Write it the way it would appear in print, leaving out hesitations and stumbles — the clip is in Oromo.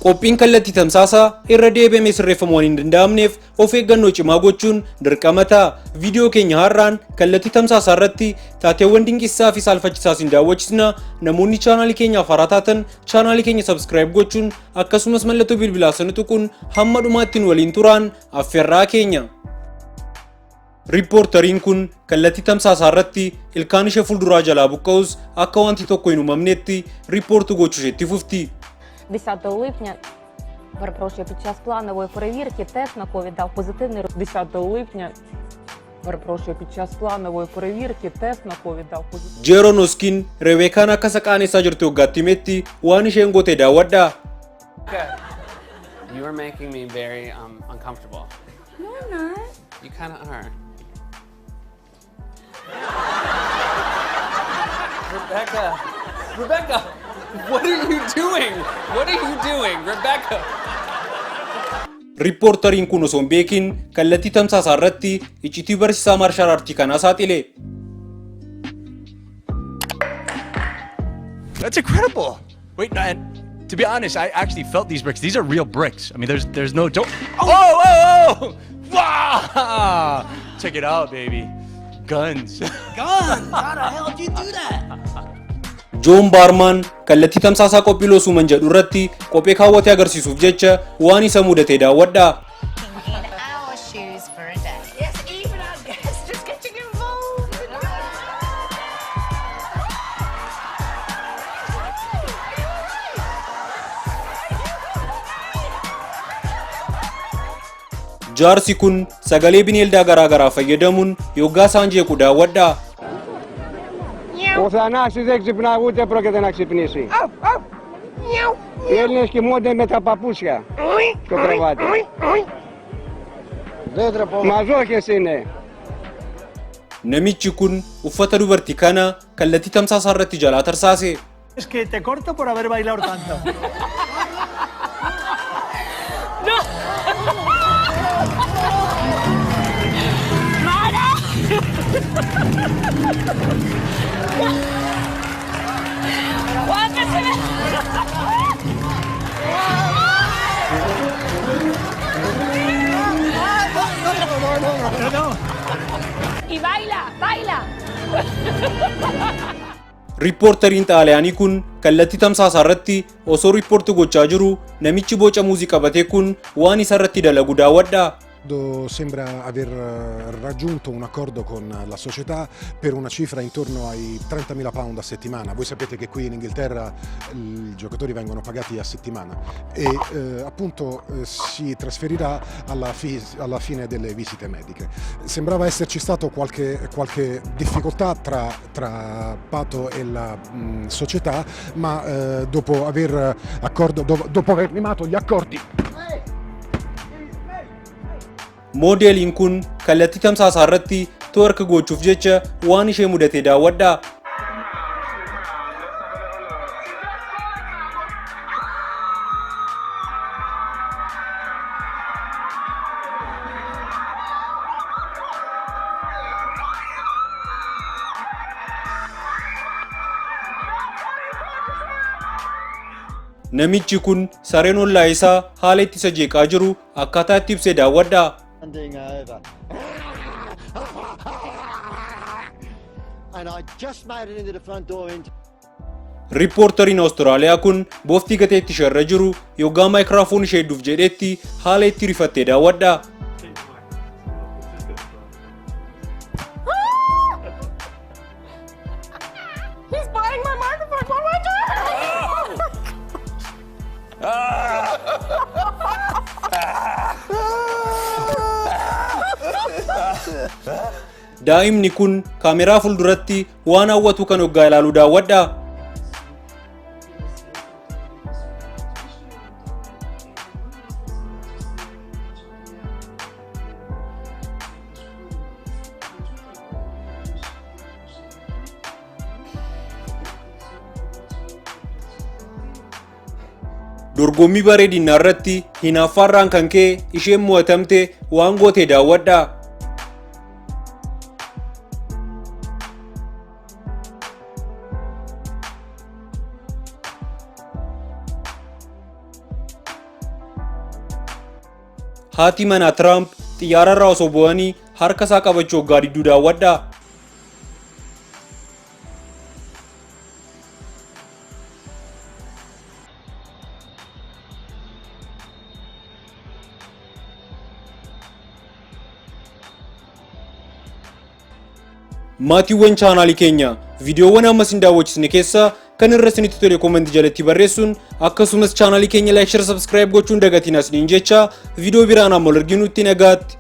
Qophiin kallattii tamsaasaa irra deebi'amee sirreeffamu waan hin danda'amneef of eeggannoo cimaa gochuun dirqama ta'a. Viidiyoo keenya har'aan kallattii tamsaasaa irratti taateewwan dinqisiisaa fi saalfachiisaas hin daawwachisna. Namoonni chaanaalii keenyaaf haaraa taatan chaanaalii keenya subscribe gochuun akkasumas mallattoo bilbilaa sana tuquun hamma dhumaatti waliin turaan affeerraa keenya. Riippoortariin kun kallattii tamsaasaa irratti ilkaan ishee fuulduraa jalaa buqqa'us akka wanti tokko hin uumamnetti riippoortu gochuu isheetti fufti. 10 липня, перепрошую, під час планової перевірки тест на ковід дав позитивний. 10 липня, перепрошую, під час планової перевірки тест на ковід дав позитивний. Jeeronoskin Rebeekaan akka Qaanessaa jirtu waggaatti himetti waan isheen goote daawwadhaa. You are making me very uncomfortable. No, I'm not. You kind of are. Rebecca, what are you doing? What are you doing, Rebecca? Riippoortariin kun osoo hin beekin kallattii tamsaasaa irratti iccitii barsiisaa maarshaal aartii kanaa saaxile. That's incredible. Wait, no, and to be honest, I actually felt these bricks. These are real bricks. I mean, there's no joke. Oh! Wow! Check it out, baby. Guns. Guns? How the hell did you do that? Joon Baarmaan kallattii tamsaasaa qophii loosuuman jedhu irratti qophee kaawwatee agarsiisuuf jecha waan isa mudate daawwadhaa. In our shoes for a day. Yes, even our guests just getting involved. Jaarsi kun sagalee bineeldaa garaa garaa fayyadamuun yoggaa isaan jeequ daawwadhaa. Ουθανά στις δεν ξυπνά, ούτε πρόκειται να ξυπνήσει. Οι Έλληνες κοιμούνται με τα παπούσια στο κρεβάτι. Μαζόχες είναι. Namichi kun uffata dubartii kana kallattii tamsaasaa irratti jalaa tarsaase. Es que te corto por haber bailado tanto. Y baila, baila. Riippoortariin Xaaliyaanii kun kallattii tamsaasaa irratti osoo riippoortii gochaa jiru namichi boca muuziqaa qabatee kun waan isa irratti dalagu daawwadhaa. Sembra aver raggiunto un accordo con la società per una cifra intorno ai 30.000 pound a settimana. Voi sapete che qui in Inghilterra i giocatori vengono pagati a settimana e appunto si trasferirà alla fine delle visite mediche. Sembrava esserci stato qualche difficoltà tra Pato e la società, ma dopo aver limato gli accordi. Moodeliin kun kallattii tamsaasaa irratti toorka gochuuf jecha waan ishee mudate daawwadhaa. Namichi kun sareen ollaa isaa haala itti isa jeeqaa jiru akkaataa itti ibsee daawwadhaa. And I just made it into the front door into Riippoortariin Awustiraaliyaa kun booftii gateetti isheerra jiru yoggaa maayikiraafoon ishee hedduuf jedhetti haala itti rifattee daawwadhaa. He's buying my microphone. What do I do? Daa'imni kun kaameraa fuulduratti waan hawwatu kan hoggaa ilaaluu daawwadhaa. Dorgommii bareedinaa irratti hinaaffaarraan kan ka'e isheen mo'atamte waan goote daawwadhaa. haati manaa Trump xiyyaararraa osoo bu'anii harka isaa qabachuu gaaridduu daawwadhaa. Maatiiwwan chaanaalii keenya viidiyoowwan ammas hin daawwachisne keessaa kan irra isinitti tole komentii jalatti barreessuun akkasumas chaanaalii keenya like share subscribe gochuun dagatiinas niin jecha viidiyoo biraan amma wal arginutti nagaatti.